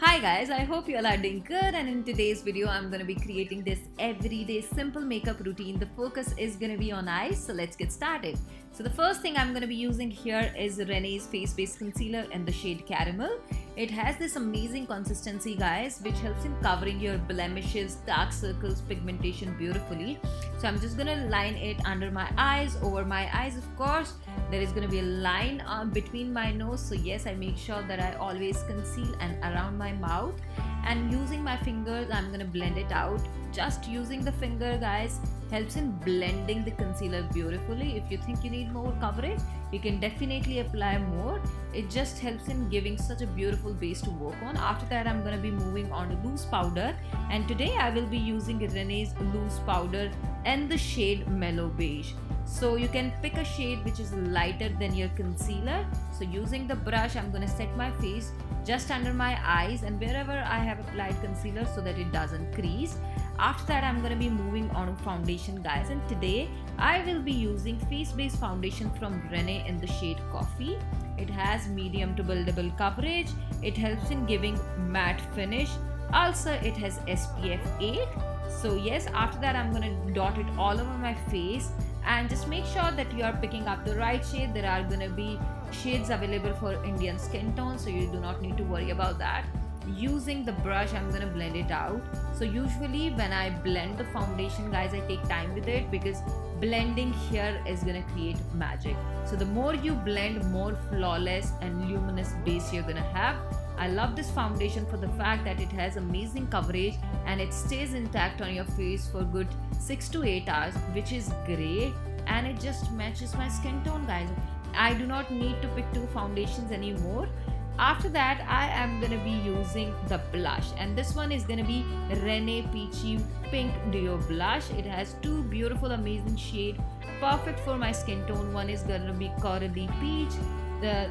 Hi guys, I hope you all are doing good, and in today's video I'm going to be creating this everyday simple makeup routine. The focus is going to be on eyes, so let's get started. So the first thing I'm going to be using here is RENEE's Face Base Concealer in the shade Caramel. It has this amazing consistency guys, which helps in covering your blemishes, dark circles, pigmentation beautifully. So I'm just going to line it under my eyes, over my eyes of course. There is going to be a line between my nose, so yes, I make sure that I always conceal and around my mouth, and using my fingers I'm going to blend it out. Just using the finger guys helps in blending the concealer beautifully. If you think you need more coverage, you can definitely apply more. It just helps in giving such a beautiful base to work on. After that I'm going to be moving on to loose powder, and today I will be using RENEE's loose powder in the shade Mellow Beige. So you can pick a shade which is lighter than your concealer. So using the brush I'm going to set my face just under my eyes and wherever I have applied concealer so that it doesn't crease. After that I'm going to be moving on to foundation guys, and today I will be using Face Base foundation from RENEE in the shade Coffee. It has medium to buildable coverage. It helps in giving matte finish. Also it has SPF 8. So yes, after that I'm going to dot it all over my face, and just make sure that you are picking up the right shade. There are going to be shades available for Indian skin tone, so you do not need to worry about that. Using the brush I'm going to blend it out. So usually when I blend the foundation guys, I take time with it because blending here is going to create magic. So the more you blend, more flawless and luminous base you're going to have. I love this foundation for the fact that it has amazing coverage and it stays intact on your face for good 6 to 8 hours, which is great, and it just matches my skin tone guys. I do not need to pick two foundations anymore. After that I am going to be using the blush, and this one is going to be RENEE Peachy Pink Duo Blush. It has two beautiful amazing shades perfect for my skin tone. One is going to be corally peach, the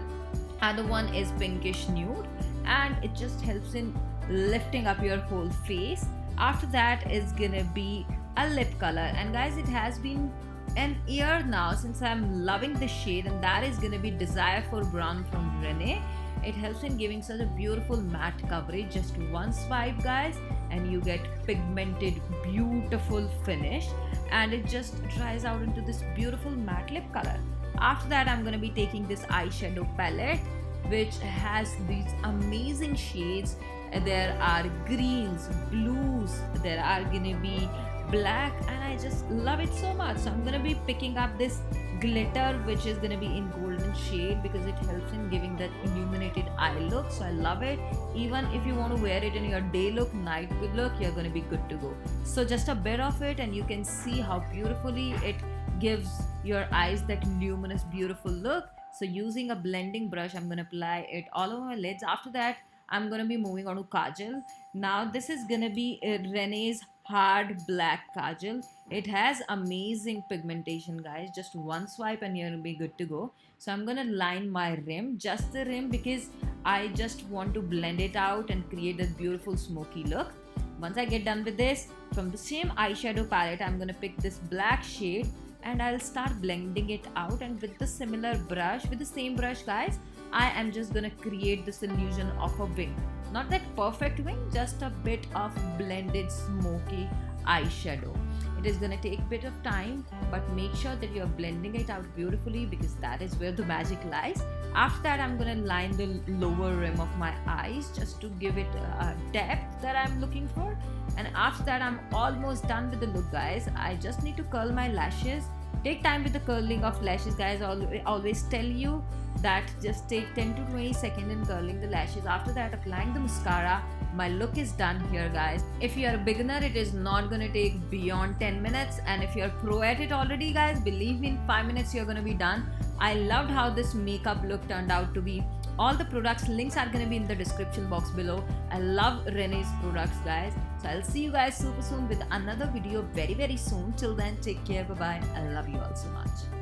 other one is pinkish nude, and it just helps in lifting up your whole face. After that is gonna be a lip color, and guys it has been an year now since I'm loving this shade, and that is gonna be Desire for Brown from RENEE. It helps in giving such a beautiful matte coverage. Just one swipe guys and you get pigmented beautiful finish, and it just dries out into this beautiful matte lip color. After that I'm going to be taking this eyeshadow palette which has these amazing shades. There are greens, blues, there are going to be black, and I just love it so much. So I'm going to be picking up this glitter which is going to be in golden shade because it helps in giving that illuminated eye look. So I love it. Even if you want to wear it in your day look, night look, you're going to be good to go. So just a bit of it and you can see how beautifully it gives your eyes that luminous beautiful look. So using a blending brush I'm going to apply it all over my lids. After that I'm going to be moving on to Kajal. Now this is going to be RENEE's hard black Kajal. It has amazing pigmentation guys. Just one swipe and you're going to be good to go. So I'm going to line my rim, just the rim, because I just want to blend it out and create a beautiful smoky look. Once I get done with this, from the same eyeshadow palette I'm going to pick this black shade and I'll start blending it out, and with the similar brush, with the same brush guys, I am just gonna create this illusion of a wing. Not that perfect wing, just a bit of blended smoky eyeshadow. It is gonna take a bit of time, but make sure that you're blending it out beautifully because that is where the magic lies. After that I'm gonna line the lower rim of my eyes just to give it a depth that I'm looking for. And after that I'm almost done with the look guys. I just need to curl my lashes. Take time with the curling of lashes guys. I always tell you that just take 10 to 20 seconds in curling the lashes. After that applying the mascara. My look is done here guys. If you are a beginner, it is not gonna take beyond 10 minutes, and if you're pro at it already guys, believe me, in 5 minutes you're gonna be done. I loved how this makeup look turned out to be. All the products links are going to be in the description box below. I love RENEE's products guys. So I'll see you guys super soon with another video very soon. Till then, take care, bye bye. I love you all so much.